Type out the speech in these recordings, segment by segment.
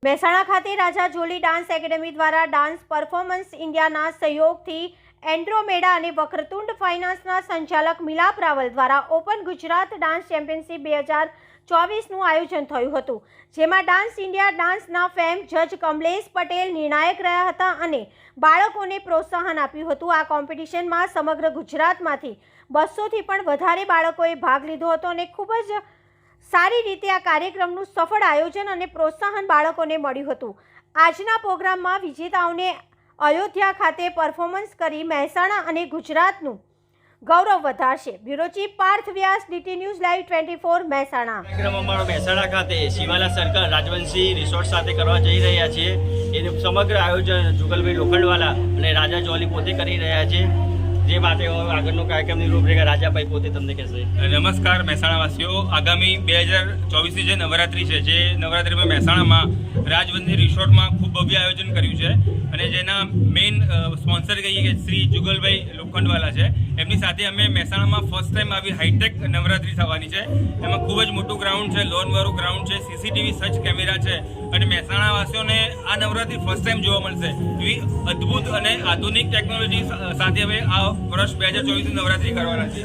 મહેસાણા ખાતે રાજા જોલી dance academy દ્વારા dance performance ઇન્ડિયાના સહયોગથી એન્ડ્રોમેડા અને વક્રતુંડ ફાઇનાન્સના સંચાલક મિલાપ રાવલ દ્વારા ઓપન ગુજરાત ડાન્સ ચેમ્પિયનશિપ 2024નું આયોજન થયું હતું, જેમાં ડાન્સ ઇન્ડિયા ડાન્સના ફેમ જજ કમલેશ પટેલ નિર્ણાયક રહ્યા હતા અને બાળકોને પ્રોત્સાહન આપ્યું હતું। આ કોમ્પિટિશનમાં સમગ્ર ગુજરાતમાંથી 200થી પણ વધારે બાળકોએ ભાગ લીધો હતો અને ખૂબ જ સારી રીતે આ કાર્યક્રમનું સફળ આયોજન અને પ્રોત્સાહન બાળકોને મળ્યું હતું। આજના પ્રોગ્રામમાં વિજેતાઓને અયોધ્યા ખાતે પરફોર્મન્સ કરી મહેસાણા અને ગુજરાતનું ગૌરવ વધારશે। બ્યુરો ચીફ પાર્થ વ્યાસ, DT ન્યૂઝ લાઈવ 24 મહેસાણા। કાર્યક્રમ અમારો મહેસાણા ખાતે શિવાલા સર્કલ રાજવંશી રિસોર્ટ સાથે કરવા જઈ રહ્યા છીએ। એનું સમગ્ર આયોજન જુગલભાઈ લોખંડવાલા અને રાજા જોલી પોતે કરી રહ્યા છે। જે માટે આગળનો કાર્યક્રમની રૂપરેખા રાજાભાઈ પોતે તમને કહેશે। નમસ્કાર મહેસાણાવાસીઓ, આગામી 2024ની જે નવરાત્રિ છે, જે નવરાત્રિમાં મહેસાણામાં રાજવંશી રિસોર્ટમાં ખૂબ ભવ્ય આયોજન કર્યું છે અને જેના મેઇન સ્પોન્સર કહીએ કે શ્રી જુગલભાઈ લોખંડવાલા છે। એમની સાથે અમે મહેસાણામાં ફર્સ્ટ ટાઈમ આવી હાઈટેક નવરાત્રિ થવાની છે। એમાં ખૂબ જ મોટું ગ્રાઉન્ડ છે, લોનવાળું ગ્રાઉન્ડ છે, CCTV સર્ચ કેમેરા છે અને મહેસાણાવાસીઓને આ નવરાત્રિ ફર્સ્ટ ટાઈમ જોવા મળશે। એવી અદ્ભુત અને આધુનિક ટેકનોલોજી સાથે હવે આ વર્ષ 2024ની નવરાત્રિ કરવાના છે।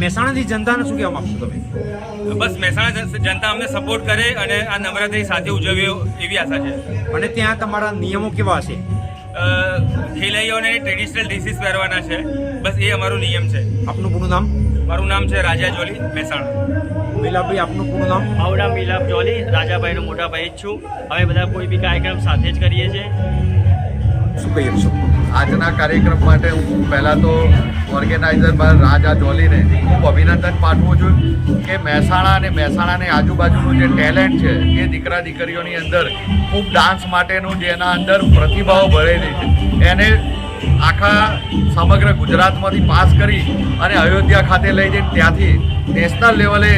મહેસાણાની જનતાને શું કહેવા માંગશો તમે? બસ મહેસાણા જનતા અમને સપોર્ટ કરે અને આ નવરાત્રિ સાથે ઉજવીએ એવી આશા છે। અને ત્યાં તમારા નિયમો કેવા હશે? ખેલૈયાઓને ટ્રેડિશનલ ડ્રેસીસ પહેરવાના છે, બસ એ અમારો નિયમ છે। આપનું પૂરું નામ? મારું નામ છે રાજા જોલી, મહેસાણા। મિલાપભાઈ, આપનું પૂરું નામ? મારું નામ મિલાપ જોલી, રાજાભાઈનો મોટા ભાઈ જ છું। અમે બધા કોઈ બી કાર્યક્રમ સાથે જ કરીએ છીએ। શું કહી શકશો? આજના કાર્યક્રમ માટે હું પહેલાં તો ઓર્ગેનાઇઝર રાજા જોલીને ખૂબ અભિનંદન પાઠવું છું કે મહેસાણા અને મહેસાણાની આજુબાજુનું જે ટેલેન્ટ છે એ દીકરા દીકરીઓની અંદર ખૂબ ડાન્સ માટેનું જેના અંદર પ્રતિભાઓ ભરેલી છે એને આખા સમગ્ર ગુજરાતમાંથી પાસ કરી અને અયોધ્યા ખાતે લઈ જઈને ત્યાંથી નેશનલ લેવલે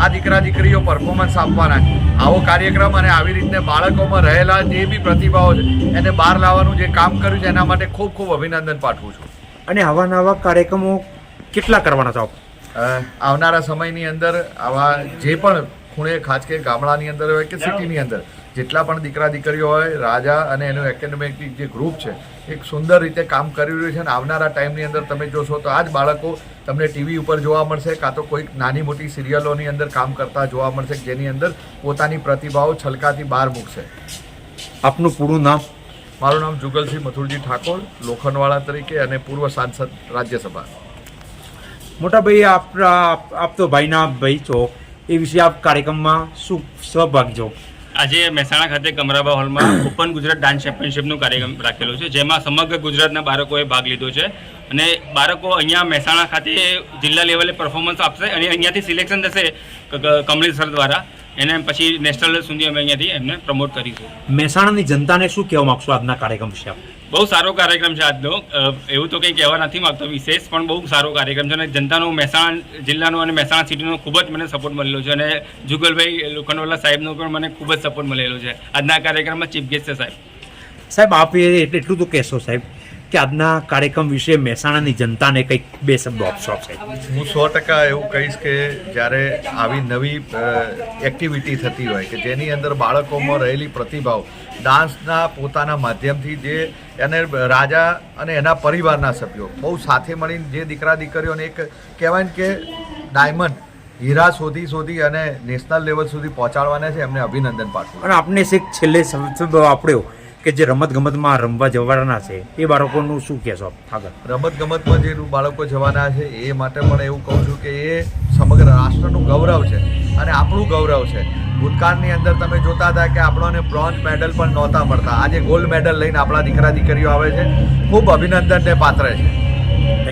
આ દીકરા દીકરીઓ પરફોર્મન્સ આપવાના છે। આવો કાર્યક્રમ અને આવી રીતે બાળકોમાં રહેલા જે બી પ્રતિભાઓ છે એને બહાર લાવવાનું જે કામ કર્યું છે એના માટે ખૂબ ખૂબ અભિનંદન પાઠવું છું। અને આવા નવા કાર્યક્રમો કેટલા કરવાના છો? આવનારા સમયની અંદર આવા જે પણ ખૂણે ખાસ કે ગામડાની અંદર હોય કે સિટીની અંદર જેટલા પણ દીકરા દીકરીઓ હોય, રાજા અને એનું એકેડેમિક જે ગ્રુપ છે એક સુંદર રીતે કામ કરી રહ્યું છે અને આવનારા ટાઈમની અંદર તમે જોશો તો આ જ બાળકો તમને ટીવી ઉપર જોવા મળશે, કાં તો કોઈક નાની મોટી સિરિયલોની અંદર કામ કરતા જોવા મળશે જેની અંદર પોતાની પ્રતિભાઓ છલકાથી બહાર મૂકશે। આપનું પૂરું નામ? મારું નામ જુગલસિંહ મથુરજી ઠાકોર, લોખંડવાળા તરીકે અને પૂર્વ સાંસદ રાજ્યસભા। મોટા ભાઈ, આપ તો ભાઈના ભાઈ છો, એ વિશે આપ કાર્યક્રમમાં શું સહભાગી છો? આજે મહેસાણા ખાતે કમરાબા હોલમાં ઓપન ગુજરાત ડાન્સ ચેમ્પિયનશિપનો કાર્યક્રમ રાખેલો છે, જેમાં સમગ્ર ગુજરાતના બાળકોએ ભાગ લીધો છે અને બાળકો અહીંયા મહેસાણા ખાતે જિલ્લા લેવલે પરફોર્મન્સ આપશે અને અહીંયાથી સિલેક્શન થશે કમલેશ સર દ્વારા, એને પછી નેશનલ સુધી અમે અહીંયાથી એમને પ્રમોટ કરીશું। મહેસાણાની જનતાને શું કહેવા માંગશો આજના કાર્યક્રમ વિશે આપ? બહુ સારો કાર્યક્રમ છે આજનો, એવું તો કંઈ કહેવા નથી માગતો વિશેષ, પણ બહુ સારો કાર્યક્રમ છે અને જનતાનો મહેસાણા જિલ્લાનો અને મહેસાણા સિટીનો ખૂબ જ મને સપોર્ટ મળેલો છે અને જુગલભાઈ લોખંડવાલા સાહેબનો પણ મને ખૂબ જ સપોર્ટ મળેલો છે। આજના કાર્યક્રમમાં ચીફ ગેસ્ટ છે સાહેબ। આપ એટલું તો કહેશો સાહેબ કે આજના કાર્યક્રમ વિશે મહેસાણાની જનતાને કંઈક બે શબ્દો આપશો સાહેબ? હું 100% એવું કહીશ કે જ્યારે આવી નવી એક્ટિવિટી થતી હોય કે જેની અંદર બાળકોમાં રહેલી પ્રતિભાવ ડાન્સના પોતાના માધ્યમથી જે એને રાજા અને એના પરિવારના સભ્યો બહુ સાથે મળીને જે દીકરા દીકરીઓને એક કહેવાય ને કે ડાયમંડ હીરા શોધી અને નેશનલ લેવલ સુધી પહોંચાડવાના છે, એમને અભિનંદન પાઠવું। અને આપણે છેલ્લે શબ્દ વાપર્યો કે જે રમતગમતમાં રમવા જવાના છે એ બાળકોનું શું કહેશો આગળ? રમતગમતમાં જે બાળકો જવાના છે એ માટે પણ એવું કહું છું કે એ સમગ્ર રાષ્ટ્રનું ગૌરવ છે અને આપણું ગૌરવ છે। ભૂતકાળની અંદર તમે જોતા હતા કે આપણને બ્રોન્ઝ મેડલ પણ નહોતા મળતા, આજે ગોલ્ડ મેડલ લઈને આપણા દીકરા દીકરીઓ આવે છે, ખૂબ અભિનંદનને પાત્ર છે।